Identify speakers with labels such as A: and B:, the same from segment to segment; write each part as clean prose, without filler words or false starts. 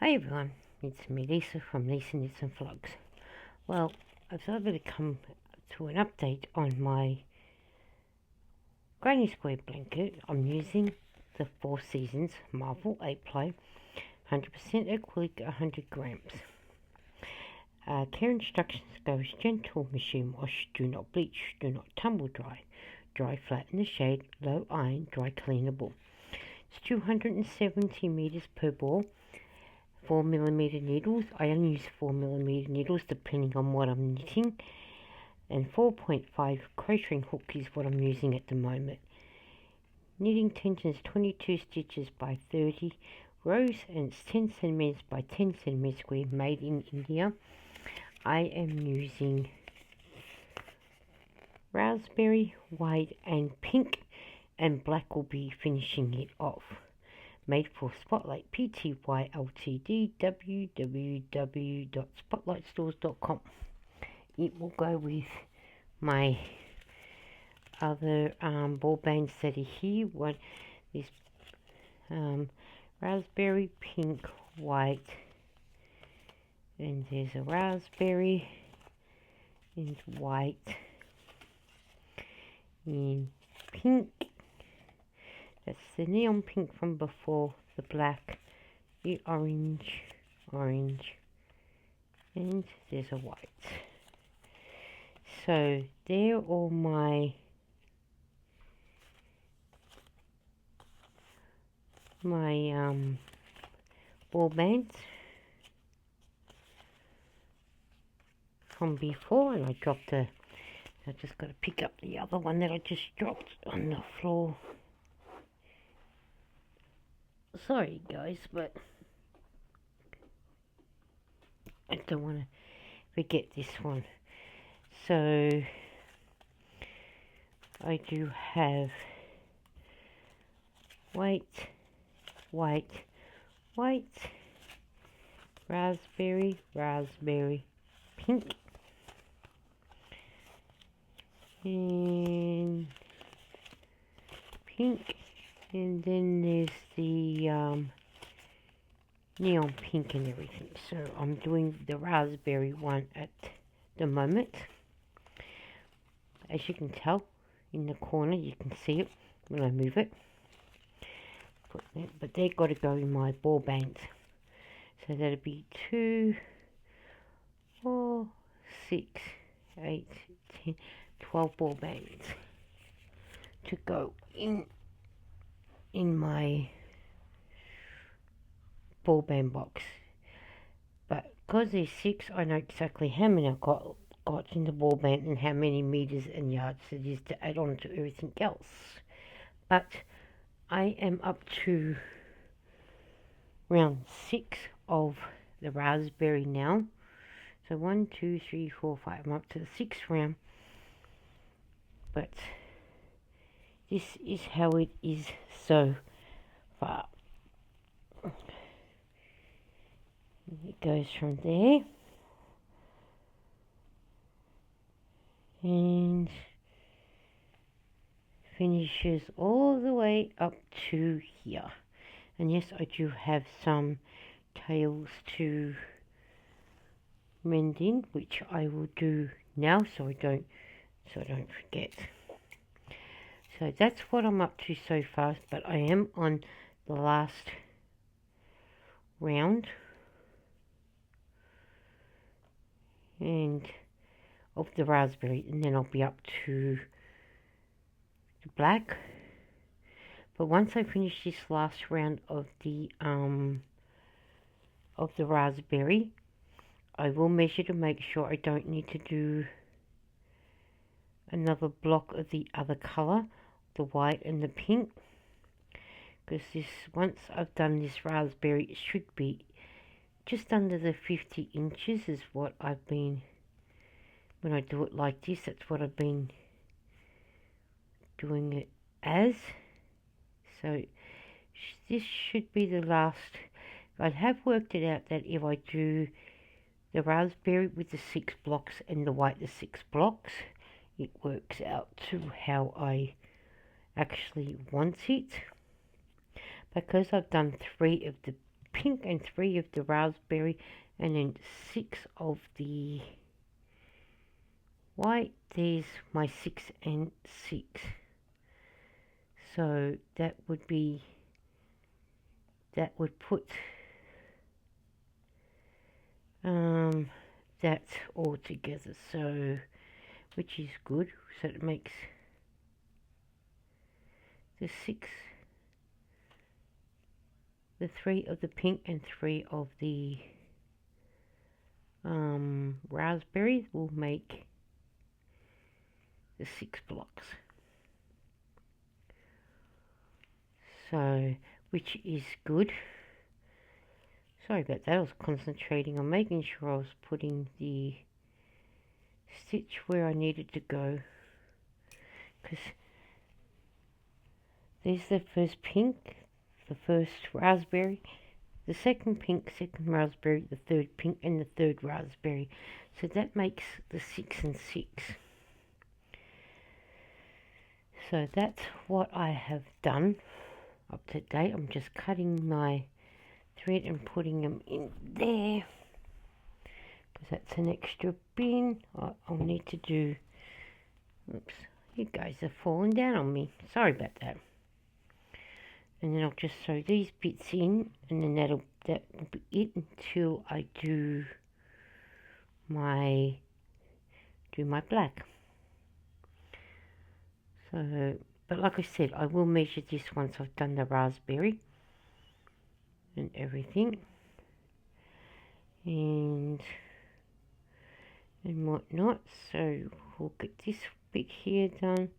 A: Hi everyone, it's me Lisa from Lisa Knits and Vlogs. Well, I've decided to come to an update on my granny square blanket. I'm using the Four Seasons Marvel 8 ply, 100% acrylic, 100 grams. Care instructions go as gentle machine wash, do not bleach, do not tumble dry, dry flat in the shade, low iron, dry cleanable. It's 270 meters per ball. 4mm needles. I only use 4mm needles depending on what I'm knitting, and 4.5 crocheting hook is what I'm using at the moment. Knitting tension is 22 stitches by 30 rows, and it's 10 centimeters by 10 centimeters square, made in India. I am using raspberry, white and pink, and black will be finishing it off. Made for Spotlight Pty Ltd, www.spotlightstores.com. It will go with my other ball bands that are here. One is raspberry, pink, white, and there's a raspberry and white in pink. That's the neon pink from before, the black, the orange, and there's a white. So they're all my ball bands from before, and I just got to pick up the other one that I just dropped on the floor. Sorry guys, but I don't want to forget this one. So I do have white, raspberry, pink, and pink. And then there's the neon pink and everything. So I'm doing the raspberry one at the moment. As you can tell, in the corner, you can see it when I move it. But they've got to go in my ball bands. So that'll be 2, 4, 6, 8, 10, 12 ball bands to go in my ball band box. But because there's 6, I know exactly how many I've got in the ball band and how many meters and yards it is to add on to everything else. But I am up to round 6 of the raspberry now. So 1, 2, 3, 4, 5. I'm up to the 6th round. But this is how it is so far. It goes from there and finishes all the way up to here. And yes, I do have some tails to mend in, which I will do now so I don't forget. So that's what I'm up to so far, but I am on the last round and of the raspberry, and then I'll be up to the black. But once I finish this last round of the raspberry, I will measure to make sure I don't need to do another block of the other color, the white and the pink, because once I've done this raspberry, it should be just under the 50 inches is what I've been, when I do it like this, that's what I've been doing it as. So this should be the last. I have worked it out that if I do the raspberry with the 6 blocks and the white the 6 blocks, it works out to how I actually want it. Because I've done 3 of the pink and 3 of the raspberry, and then 6 of the white. There's my 6 and 6. So that would put that all together, so which is good. So it makes the 6, the 3 of the pink and 3 of the raspberries will make the 6 blocks. So, which is good. Sorry about that, I was concentrating on making sure I was putting the stitch where I needed to go, because there's the first pink, the first raspberry, the second pink, second raspberry, the third pink, and the third raspberry. So that makes the 6 and 6. So that's what I have done up to date. I'm just cutting my thread and putting them in there, because that's an extra bin. I'll need to do, oops, you guys are falling down on me, sorry about that. And then I'll just sew these bits in, and then that will be it until I do my black. So, but like I said, I will measure this once I've done the raspberry and everything, and whatnot. So we'll get this bit here done.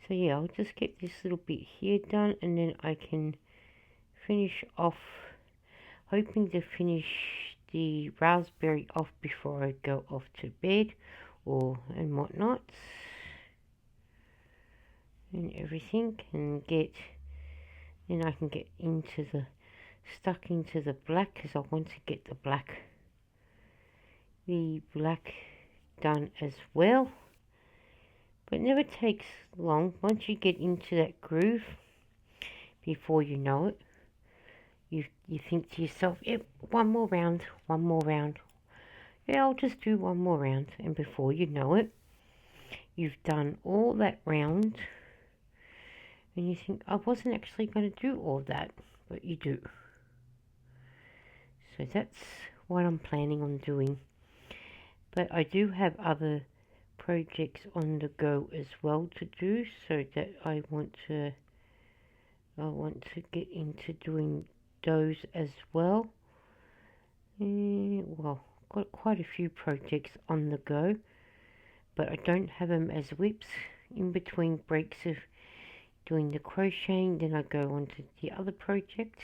A: So yeah, I'll just get this little bit here done, and then I can finish off, hoping to finish the raspberry off before I go off to bed and whatnot and everything, and then I can get stuck into the black, because I want to get the black done as well. But it never takes long. Once you get into that groove, before you know it, you think to yourself, yep, one more round. Yeah, I'll just do one more round. And before you know it, you've done all that round. And you think, I wasn't actually going to do all that, but you do. So that's what I'm planning on doing. But I do have other projects on the go as well to do, so that I want to get into doing those as well. Well, got quite a few projects on the go, but I don't have them as whips. In between breaks of doing the crocheting, then I go on to the other project.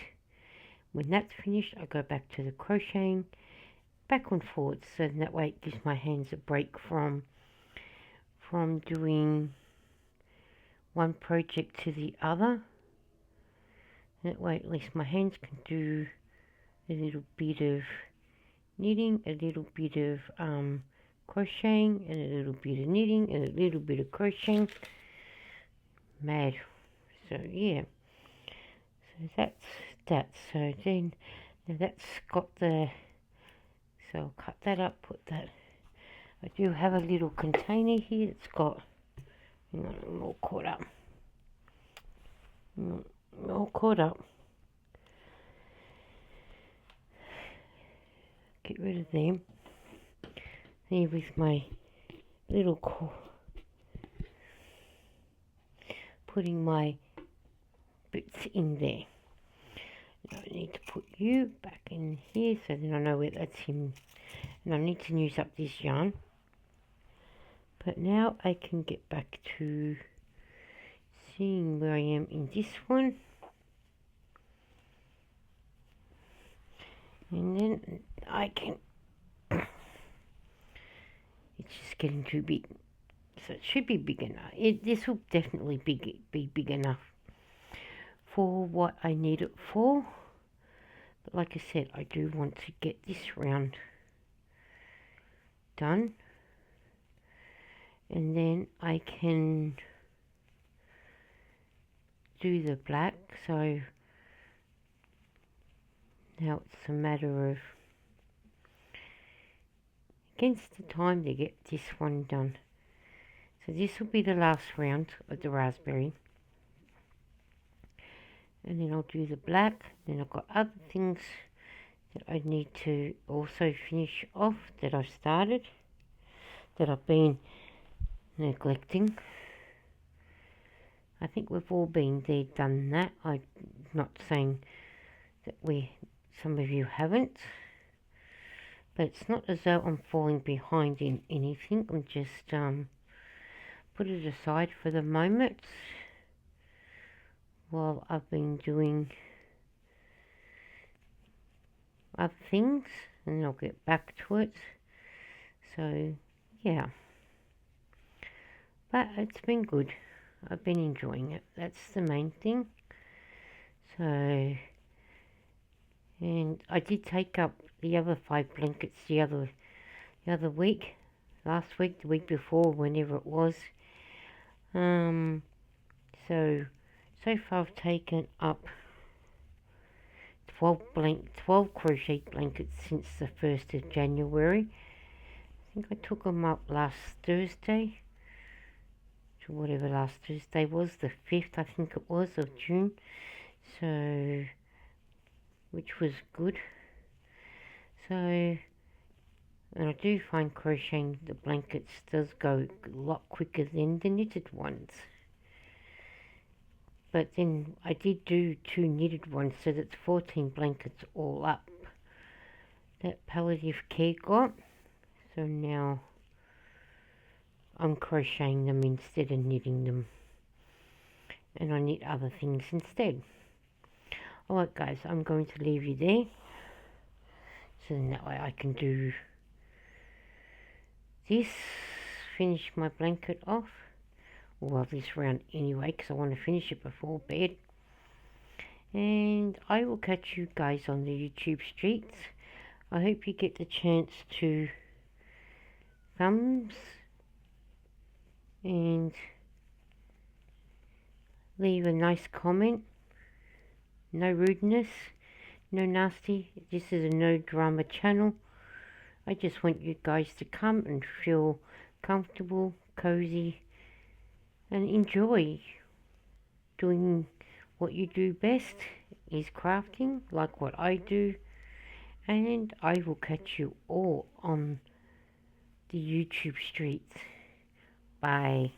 A: When that's finished, I go back to the crocheting, back and forth, so that way it gives my hands a break from doing one project to the other. That way at least my hands can do a little bit of knitting, a little bit of crocheting, and a little bit of knitting, and a little bit of crocheting. Mad. So yeah, so that's that. So then, now that's got the, so I'll cut that up, put that. I do have a little container here that's got, hang on, I'm all caught up. Get rid of them. Here with my little putting my bits in there. Now I need to put you back in here, so then I know where that's him. And I need to use up this yarn. But now I can get back to seeing where I am in this one. And then I can, it's just getting too big. So it should be big enough. This will definitely be big enough for what I need it for. But like I said, I do want to get this round done. and then I can do the black. So now it's a matter of against the time to get this one done. So this will be the last round of the raspberry, and then I'll do the black. Then I've got other things that I need to also finish off that I've started, that I've been neglecting. I think we've all been there, done that. I'm not saying that some of you haven't, but it's not as though I'm falling behind in anything. I'm just put it aside for the moment while I've been doing other things, and I'll get back to it. So yeah, but it's been good. I've been enjoying it. That's the main thing. So, and I did take up the other 5 blankets the other week, last week, the week before, whenever it was. So far I've taken up 12 crochet blankets since the 1st of January. I think I took them up last Thursday, to whatever last Thursday was, the 5th I think it was, of June. So, which was good. So, and I do find crocheting the blankets does go a lot quicker than the knitted ones. But then I did do 2 knitted ones, so that's 14 blankets all up that palliative care got. So now I'm crocheting them instead of knitting them, and I knit other things instead. Alright guys, I'm going to leave you there, so then that way I can do this, finish my blanket off. Well, this round anyway, because I want to finish it before bed. And I will catch you guys on the YouTube streets. I hope you get the chance to thumbs and leave a nice comment. No rudeness, no nasty. This is a no drama channel. I just want you guys to come and feel comfortable, cozy, and enjoy doing what you do best, is crafting, like what I do. And I will catch you all on the YouTube streets. Bye.